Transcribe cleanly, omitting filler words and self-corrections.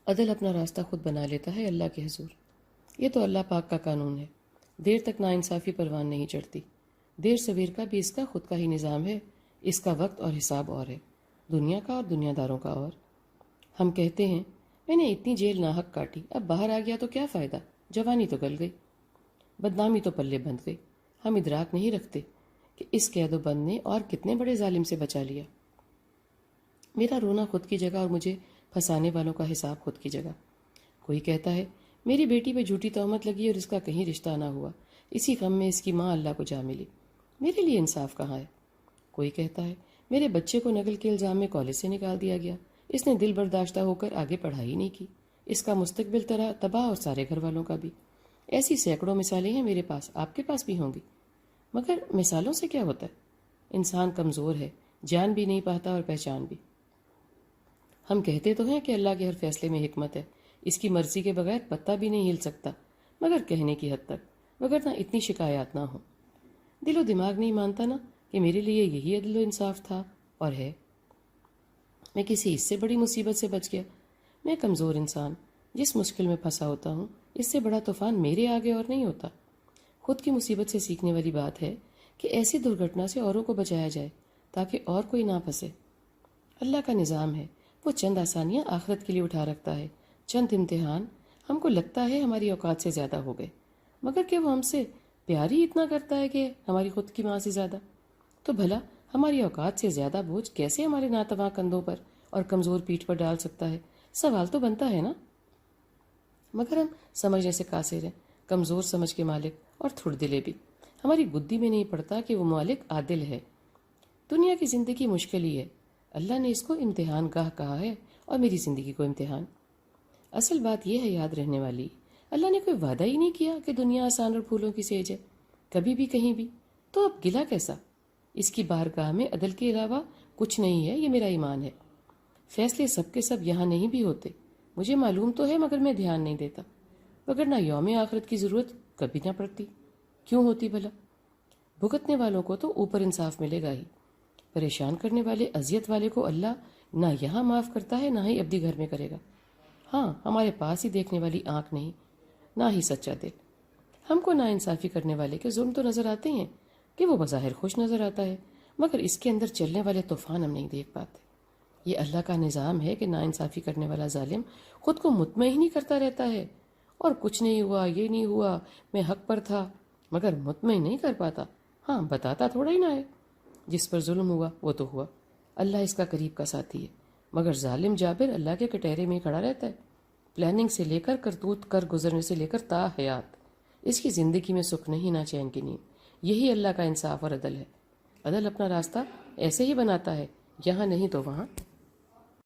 عدل اپنا راستہ خود بنا لیتا ہے اللہ کے حضور۔ یہ تو اللہ پاک کا قانون ہے۔ دیر تک ناانصافی پروان نہیں چڑھتی۔ دیر سویر کا بھی اس کا خود کا ہی نظام ہے، اس کا وقت اور حساب اور ہے، دنیا کا اور دنیا داروں کا اور۔ ہم کہتے ہیں میں نے اتنی جیل ناحق کاٹی، اب باہر آ گیا تو کیا فائدہ، جوانی تو گل گئی، بدنامی تو پلے بندھ گئی۔ ہم ادراک نہیں رکھتے کہ اس قید و بند نے اور کتنے بڑے ظالم سے بچا لیا۔ میرا رونا خود کی جگہ اور مجھے پھنسانے والوں کا حساب خود کی جگہ۔ کوئی کہتا ہے میری بیٹی پہ جھوٹی تہمت لگی اور اس کا کہیں رشتہ نہ ہوا، اسی غم میں اس کی ماں اللہ کو جا ملی، میرے لیے انصاف کہاں ہے؟ کوئی کہتا ہے میرے بچے کو نقل کے الزام میں کالج سے نکال دیا گیا، اس نے دل برداشتہ ہو کر آگے پڑھائی نہیں کی، اس کا مستقبل تباہ اور سارے گھر والوں کا بھی۔ ایسی سینکڑوں مثالیں ہیں میرے پاس، آپ کے پاس بھی ہوں گی، مگر مثالوں سے کیا ہوتا ہے؟ انسان کمزور ہے، جان بھی نہیں پاتا اور پہچان بھی۔ ہم کہتے تو ہیں کہ اللہ کے ہر فیصلے میں حکمت ہے، اس کی مرضی کے بغیر پتہ بھی نہیں ہل سکتا، مگر کہنے کی حد تک، وگرنہ اتنی شکایات نہ ہوں۔ دل و دماغ نہیں مانتا نا کہ میرے لیے یہی عدل و انصاف تھا اور ہے۔ میں کسی اس سے بڑی مصیبت سے بچ گیا۔ میں کمزور انسان جس مشکل میں پھنسا ہوتا ہوں، اس سے بڑا طوفان میرے آگے اور نہیں ہوتا۔ خود کی مصیبت سے سیکھنے والی بات ہے کہ ایسی درگھٹنا سے اوروں کو بچایا جائے تاکہ اور کوئی نہ پھنسے۔ اللہ کا نظام ہے، وہ چند آسانیاں آخرت کے لیے اٹھا رکھتا ہے، چند امتحان ہم کو لگتا ہے ہماری اوقات سے زیادہ ہو گئے، مگر کہ وہ ہم سے پیار ہی اتنا کرتا ہے کہ ہماری خود کی ماں سے زیادہ۔ تو بھلا ہماری اوقات سے زیادہ بوجھ کیسے ہمارے ناتواں کندھوں پر اور کمزور پیٹھ پر ڈال سکتا ہے؟ سوال تو بنتا ہے نا۔ مگر ہم سمجھنے سے قاصر ہیں، کمزور سمجھ کے مالک اور تھڑ دلے بھی۔ ہماری بدھی میں نہیں پڑتا کہ وہ مالک عادل ہے۔ دنیا کی زندگی مشکل ہی ہے، اللہ نے اس کو امتحان گاہ کہا ہے اور میری زندگی کو امتحان۔ اصل بات یہ ہے یاد رہنے والی، اللہ نے کوئی وعدہ ہی نہیں کیا کہ دنیا آسان اور پھولوں کی سیج ہے، کبھی بھی کہیں بھی، تو اب گلہ کیسا؟ اس کی بارگاہ میں عدل کے علاوہ کچھ نہیں ہے، یہ میرا ایمان ہے۔ فیصلے سب کے سب یہاں نہیں بھی ہوتے، مجھے معلوم تو ہے، مگر میں دھیان نہیں دیتا، وگرنہ یوم آخرت کی ضرورت کبھی نہ پڑتی۔ کیوں ہوتی بھلا؟ بھگتنے والوں کو تو اوپر انصاف ملے گا ہی، پریشان کرنے والے اذیت والے کو اللہ نہ یہاں معاف کرتا ہے، نہ ہی ابدی گھر میں کرے گا۔ ہاں، ہمارے پاس ہی دیکھنے والی آنکھ نہیں، نہ ہی سچا دل۔ ہم کو ناانصافی کرنے والے کے ظلم تو نظر آتے ہیں کہ وہ بظاہر خوش نظر آتا ہے، مگر اس کے اندر چلنے والے طوفان ہم نہیں دیکھ پاتے۔ یہ اللہ کا نظام ہے کہ ناانصافی کرنے والا ظالم خود کو مطمئن ہی کرتا رہتا ہے، اور کچھ نہیں ہوا، یہ نہیں ہوا، میں حق پر تھا، مگر مطمئن نہیں کر پاتا۔ ہاں، بتاتا تھوڑا ہی نہ ہے، جس پر ظلم ہوا وہ تو ہوا، اللہ اس کا قریب کا ساتھی ہے، مگر ظالم جابر اللہ کے کٹہرے میں ہی کھڑا رہتا ہے، پلاننگ سے لے کر کرتوت کر گزرنے سے لے کر تا حیات۔ اس کی زندگی میں سکھ نہیں نہ چین کی نیند۔ یہی اللہ کا انصاف اور عدل ہے۔ عدل اپنا راستہ ایسے ہی بناتا ہے، یہاں نہیں تو وہاں۔